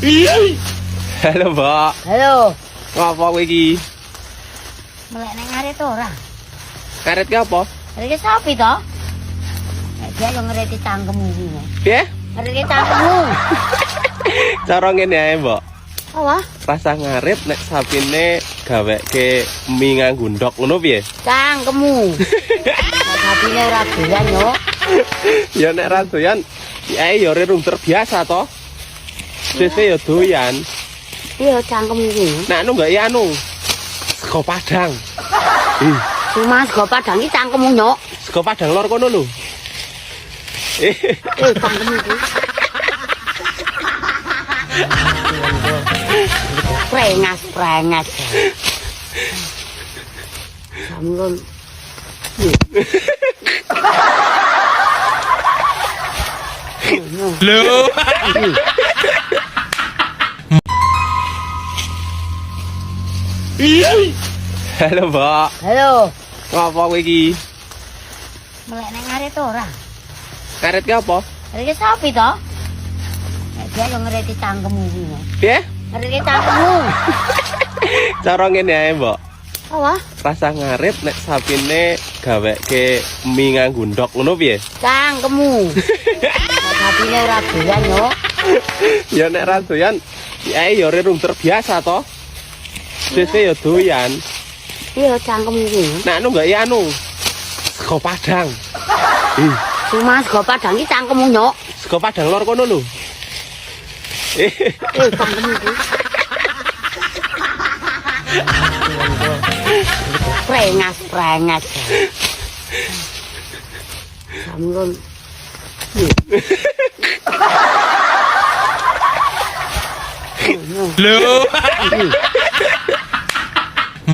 Halo, Mbak. Halo. Ngapa kowe iki? Melek nang ngaret ora? Karet ki apa? Ngaret sapi to? Nek dia yo ngereti cangkemmu iki. Piye? Ngereti cangkemmu. Cara ngene ae, Mbak. Apa? Rasa ngarit nek sapine gaweke mie nganggo ndok ngono piye? Cangkemmu. Sapine ora doyan yo. Ya nek ra doyan, ae ya rum terbiasa to. Sese ya doyan. Iya cangkemmu iki. Nek anu enggak ya anu. Sego Padang. Cuma sego Padang iki cangkemmu nyok. Sego Padang lor kono lho. Cangkemmu iki. Prengas. Sampun. Lho. Halo, Mbak. Halo. Ngapa kowe iki? Melek nang ngaret ora? Karet ki apa? Ngereti sapi to? Nek dia yo ngereti cangkemmu iki. Piye? Ngereti cangkemmu. Cara ngene ae, Mbak. Apa? Rasa ngarit nek sapine gaweke mie nganggo ndok ngono piye? Cangkemmu. Sapine ora doyan yo. Ya nek ra doyan, ae ya rum terbiasa to. Sese ya doyan. Iya cangkemmu iki. Nek anu enggak ya anu. Sego Padang. Cuma sego Padang iki cangkemmu nyok. Sego Padang lor kono lho. Cangkemmu iki. Prengas. Sampun. Lho.